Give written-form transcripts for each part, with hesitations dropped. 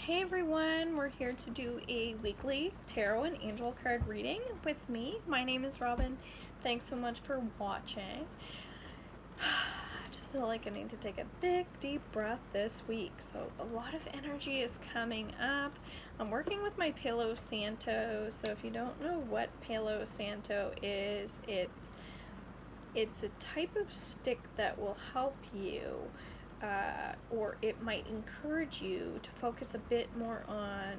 Hey everyone, we're here to do a weekly tarot and angel card reading with me. My name is Robin. Thanks so much for watching. I just feel like I need to take a big deep breath this week. So a lot of energy is coming up. I'm working with my Palo Santo. So if you don't know what Palo Santo is, it's a type of stick that will help you or it might encourage you to focus a bit more on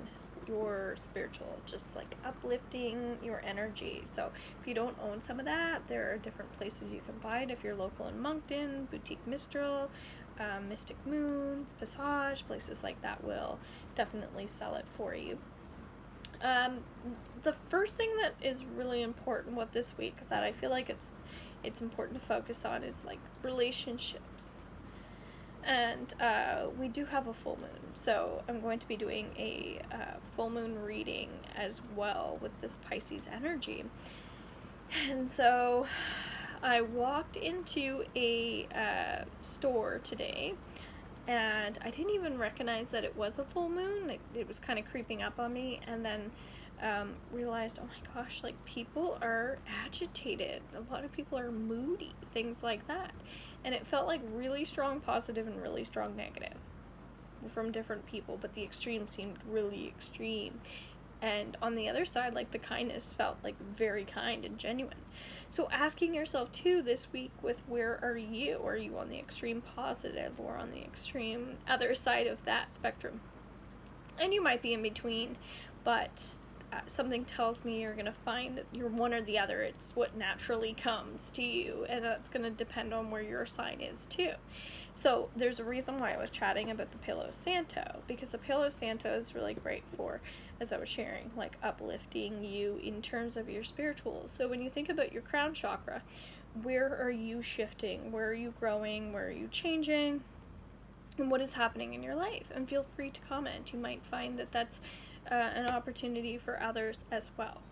your spiritual, just like uplifting your energy. So if you don't own some of that, there are different places you can buy it. If you're local in Moncton, Boutique Mistral, Mystic Moon, Passage, places like that will definitely sell it for you. The first thing that is really important with this week that I feel like it's important to focus on is like relationships. And we do have a full moon, so I'm going to be doing a full moon reading as well with this Pisces energy. And so I walked into a store today, and I didn't even recognize that it was a full moon. It was kind of creeping up on me, and then realized, oh my gosh, like people are agitated. A lot of people are moody, things like that. And it felt like really strong positive and really strong negative from different people, but the extreme seemed really extreme. And on the other side, like the kindness felt like very kind and genuine. So asking yourself too this week with where are you? Are you on the extreme positive or on the extreme other side of that spectrum? And you might be in between, but something tells me you're going to find that you're one or the other. It's what naturally comes to you, and that's going to depend on where your sign is too. So there's a reason why I was chatting about the Palo Santo, because the Palo Santo is really great for, as I was sharing, like uplifting you in terms of your spirituals. So when you think about your crown chakra, where are you shifting? Where are you growing? Where are you changing? And what is happening in your life? And feel free to comment. You might find that that's an opportunity for others as well.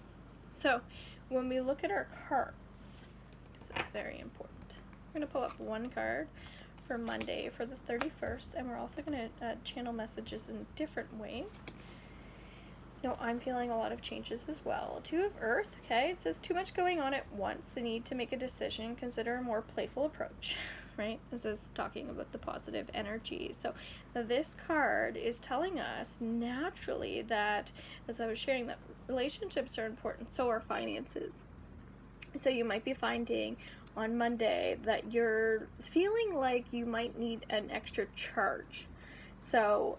So when we look at our cards, this is very important, we're going to pull up one card for Monday for the 31st, and we're also going to channel messages in different ways. No, I'm feeling a lot of changes as well. Two of Earth, okay, it says too much going on at once, the need to make a decision, consider a more playful approach, right? This is talking about the positive energy. So this card is telling us naturally that, as I was sharing, that relationships are important, so are finances. So you might be finding on Monday that you're feeling like you might need an extra charge. So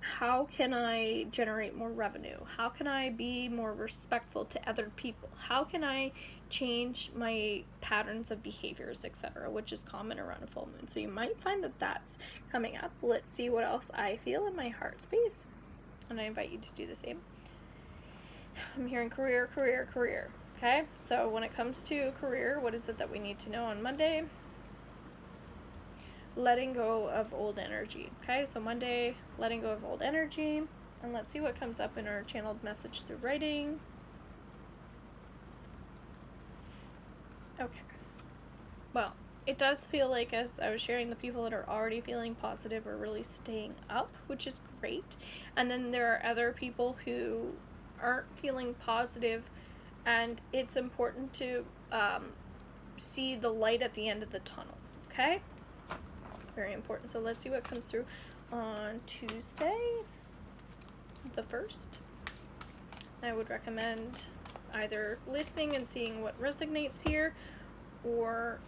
how can I generate more revenue? How can I be more respectful to other people? How can I change my patterns of behaviors, etc., which is common around a full moon. So you might find that that's coming up. Let's see what else I feel in my heart space. And I invite you to do the same. I'm hearing career, career, career. Okay, so when it comes to career, what is it that we need to know on Monday? Letting go of old energy. Okay, so Monday, letting go of old energy. And let's see what comes up in our channeled message through writing. Okay. Well, it does feel like, as I was sharing, the people that are already feeling positive are really staying up, which is great. And then there are other people who aren't feeling positive, and it's important to see the light at the end of the tunnel. Okay? Very important. So let's see what comes through on Tuesday, the 1st. I would recommend either listening and seeing what resonates here, or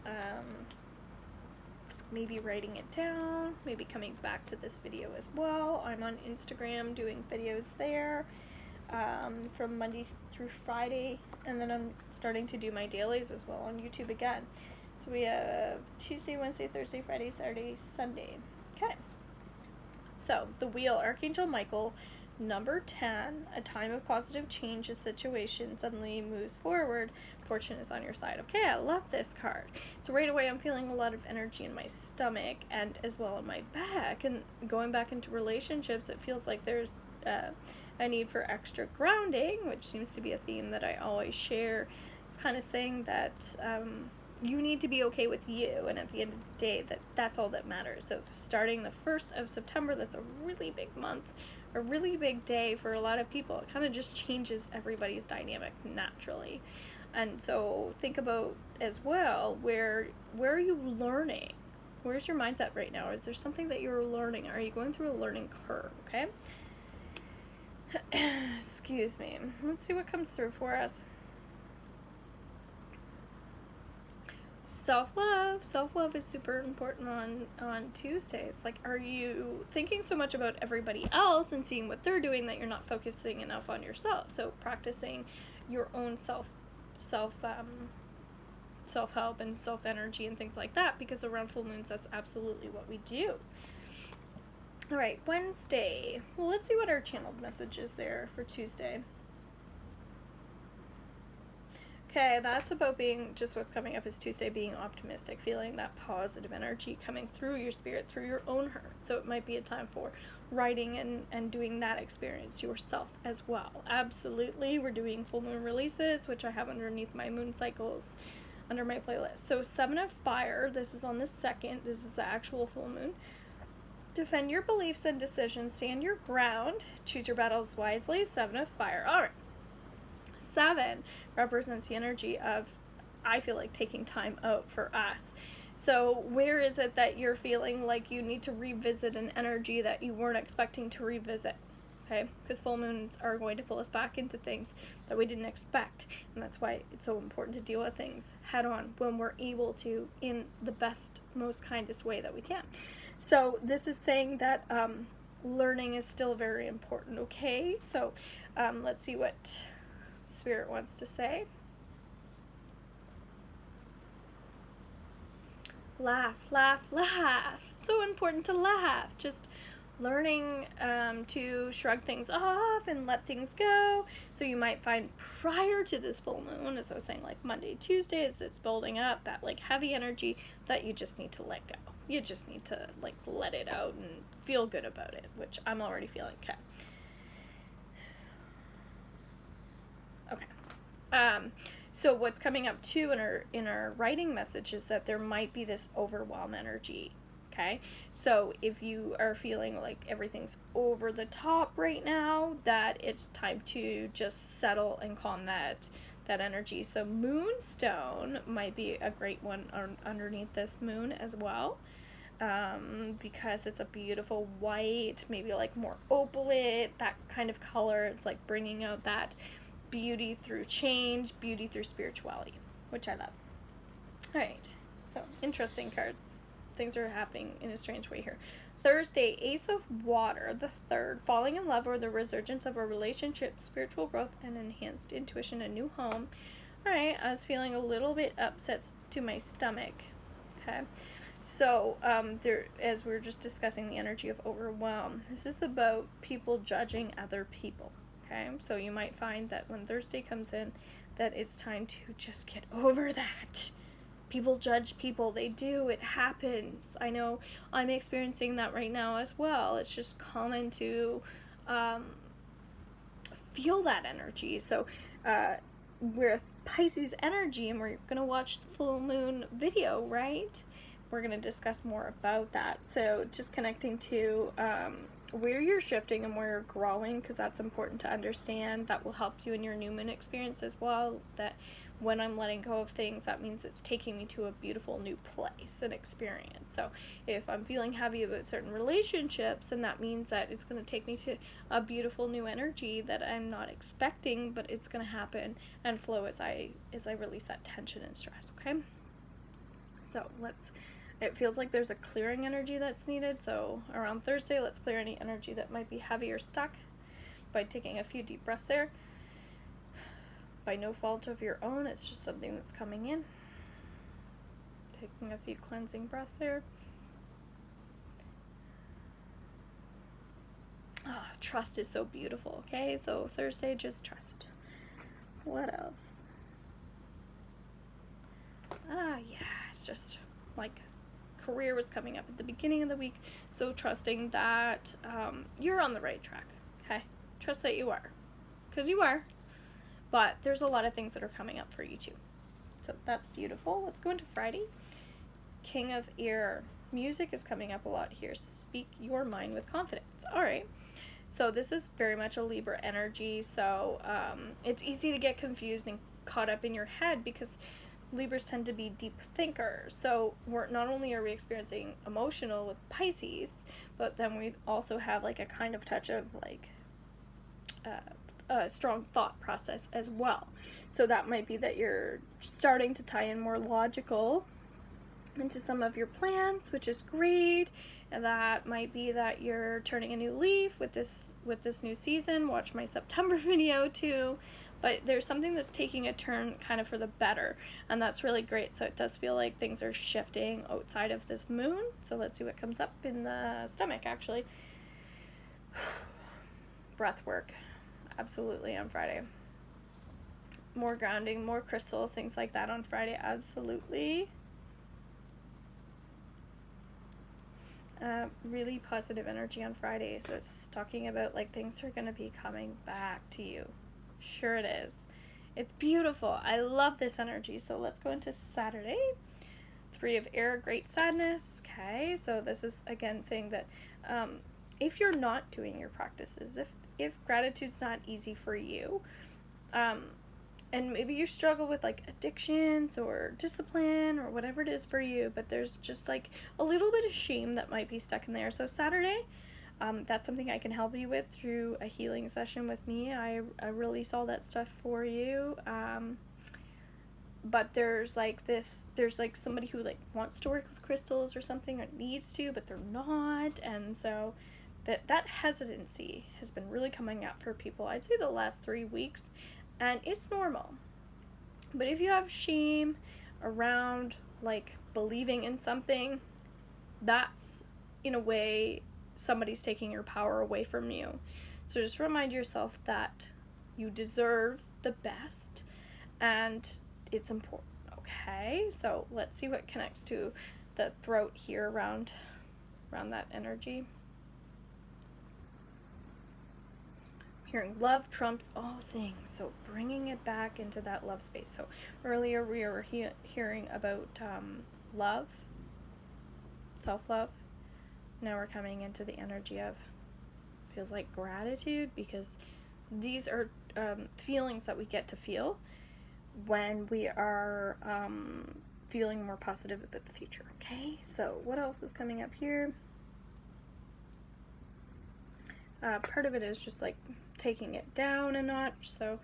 maybe writing it down, maybe coming back to this video as well. I'm on Instagram doing videos there from Monday through Friday, and then I'm starting to do my dailies as well on YouTube again. So we have Tuesday, Wednesday, Thursday, Friday, Saturday, Sunday. Okay. So the wheel, Archangel Michael, number 10, a time of positive change, a situation suddenly moves forward, fortune is on your side. Okay, I love this card. So right away I'm feeling a lot of energy in my stomach and as well in my back. And going back into relationships, it feels like there's a need for extra grounding, which seems to be a theme that I always share. It's kind of saying that you need to be okay with you, and at the end of the day, that's all that matters. So starting the 1st of September, that's a really big month, a really big day for a lot of people. It kind of just changes everybody's dynamic naturally. And so think about as well, where are you learning? Where's your mindset right now? Is there something that you're learning? Are you going through a learning curve? Okay. Excuse me. Let's see what comes through for us. Self-love is super important on Tuesday. It's like, are you thinking so much about everybody else and seeing what they're doing that you're not focusing enough on yourself? So practicing your own self-help and self-energy and things like that, because around full moons, that's absolutely what we do. All right, Wednesday. Well, let's see what our channeled message is there for Tuesday. Okay, that's about being, just what's coming up is Tuesday, being optimistic, feeling that positive energy coming through your spirit, through your own heart. So it might be a time for writing and doing that experience yourself as well. Absolutely. We're doing full moon releases, which I have underneath my moon cycles under my playlist. So 7 of Fire, this is on the 2nd. This is the actual full moon. Defend your beliefs and decisions. Stand your ground. Choose your battles wisely. 7 of Fire. All right. 7 represents the energy of, I feel like, taking time out for us. So where is it that you're feeling like you need to revisit an energy that you weren't expecting to revisit? Okay, because full moons are going to pull us back into things that we didn't expect, and that's why it's so important to deal with things head on when we're able to, in the best, most kindest way that we can. So this is saying that learning is still very important. Okay, so let's see what Spirit wants to say. Laugh, laugh, laugh. So important to laugh. Just learning to shrug things off and let things go. So you might find prior to this full moon, as I was saying, like Monday, Tuesday, as it's building up, that like heavy energy that you just need to let go. You just need to like let it out and feel good about it, which I'm already feeling. Okay. So what's coming up too in our writing message is that there might be this overwhelm energy. Okay, so if you are feeling like everything's over the top right now, that it's time to just settle and calm that energy. So Moonstone might be a great one underneath this moon as well, because it's a beautiful white, maybe like more opalite, that kind of color. It's like bringing out that beauty through change, beauty through spirituality, which I love. All right, so interesting cards. Things are happening in a strange way here. Thursday, Ace of Water, the 3rd, falling in love or the resurgence of a relationship, spiritual growth, and enhanced intuition, a new home. All right, I was feeling a little bit upset to my stomach. Okay, so there, as we were just discussing the energy of overwhelm, this is about people judging other people. Okay, so you might find that when Thursday comes in, that it's time to just get over that. People judge people. They do. It happens. I know I'm experiencing that right now as well. It's just common to feel that energy. So with Pisces energy, and we're going to watch the full moon video, right? We're going to discuss more about that. So just connecting to where you're shifting and where you're growing, because that's important to understand. That will help you in your new moon experience as well. That when I'm letting go of things, that means it's taking me to a beautiful new place and experience. So if I'm feeling heavy about certain relationships, and that means that it's going to take me to a beautiful new energy that I'm not expecting, but it's going to happen and flow as I release that tension and stress. Okay, so it feels like there's a clearing energy that's needed. So around Thursday, let's clear any energy that might be heavy or stuck by taking a few deep breaths there. By no fault of your own, it's just something that's coming in. Taking a few cleansing breaths there. Oh, trust is so beautiful, okay? So Thursday, just trust. What else? Yeah, it's just like career was coming up at the beginning of the week, so trusting that you're on the right track, okay? Trust that you are, because you are, but there's a lot of things that are coming up for you too. So that's beautiful. Let's go into Friday. King of Air. Music is coming up a lot here. Speak your mind with confidence. All right. So this is very much a Libra energy. So it's easy to get confused and caught up in your head because Libras tend to be deep thinkers. So we're not only are we experiencing emotional with Pisces, but then we also have like a kind of touch of like a strong thought process as well. So that might be that you're starting to tie in more logical into some of your plans, which is great. And that might be that you're turning a new leaf with this new season. Watch my September video too. But there's something that's taking a turn kind of for the better, and that's really great. So it does feel like things are shifting outside of this moon. So let's see what comes up in the stomach, actually. Breath work, absolutely, on Friday. More grounding, more crystals, things like that on Friday, absolutely. Really positive energy on Friday. So it's talking about like things are going to be coming back to you. Sure it is. It's beautiful. I love this energy. So let's go into Saturday. 3 of Air, great sadness. Okay, so this is again saying that if you're not doing your practices, if gratitude's not easy for you, and maybe you struggle with like addictions or discipline or whatever it is for you, but there's just like a little bit of shame that might be stuck in there. So Saturday, that's something I can help you with through a healing session with me. I release all that stuff for you. But there's like somebody who like wants to work with crystals or something, or needs to, but they're not. And so that hesitancy has been really coming out for people, I'd say the last 3 weeks. And it's normal. But if you have shame around like believing in something, that's in a way somebody's taking your power away from you. So just remind yourself that you deserve the best and it's important. Okay, so let's see what connects to the throat here around that energy. Hearing love trumps all things, so bringing it back into that love space. So earlier we were hearing about love, self-love. Now we're coming into the energy of, feels like gratitude, because these are feelings that we get to feel when we are feeling more positive about the future. Okay, so what else is coming up here? Part of it is just like taking it down a notch. So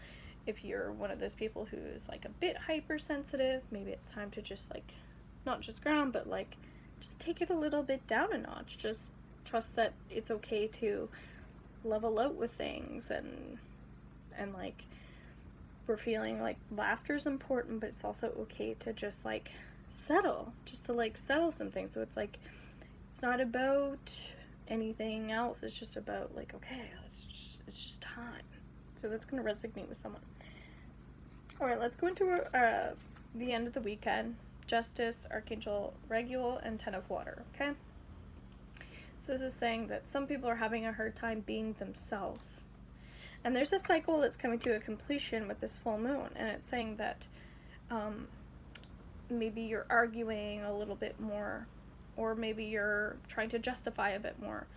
if you're one of those people who's like a bit hypersensitive, maybe it's time to just like not just ground, but like just take it a little bit down a notch. Just trust that it's okay to level out with things, and like we're feeling like laughter is important, but it's also okay to just like settle some things. So it's like it's not about anything else, it's just about like, okay, it's just time. So that's going to resonate with someone. All right, let's go into the end of the weekend. Justice, Archangel Regulus, and 10 of Water. Okay, so this is saying that some people are having a hard time being themselves, and there's a cycle that's coming to a completion with this full moon, and it's saying that maybe you're arguing a little bit more, or maybe you're trying to justify a bit more,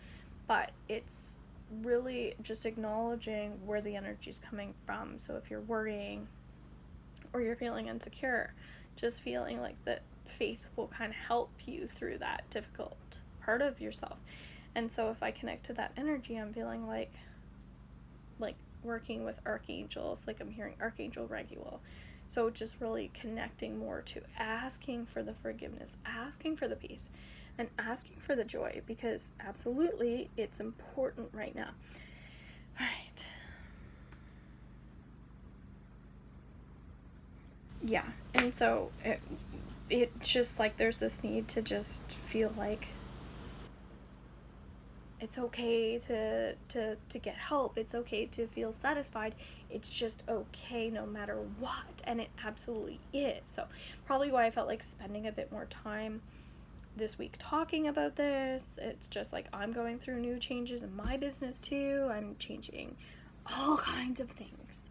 but it's really just acknowledging where the energy's coming from. So if you're worrying or you're feeling insecure, just feeling like that faith will kind of help you through that difficult part of yourself. And so if I connect to that energy, I'm feeling like working with archangels, like I'm hearing Archangel Regulus. So just really connecting more to asking for the forgiveness, asking for the peace, and asking for the joy, because absolutely it's important right now. All right. Yeah, and so it just like there's this need to just feel like it's okay to get help. It's okay to feel satisfied. It's just okay no matter what. And it absolutely is. So probably why I felt like spending a bit more time this week talking about this. It's just like I'm going through new changes in my business too. I'm changing all kinds of things.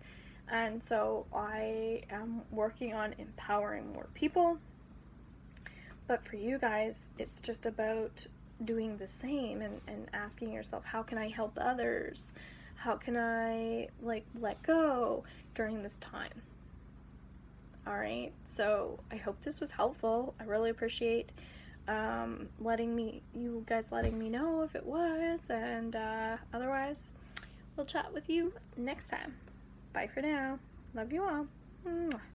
And so I am working on empowering more people. But for you guys, it's just about doing the same and asking yourself, how can I help others? How can I like let go during this time? All right, so I hope this was helpful. I really appreciate you guys letting me know if it was, and otherwise, we'll chat with you next time. Bye for now. Love you all. Mwah.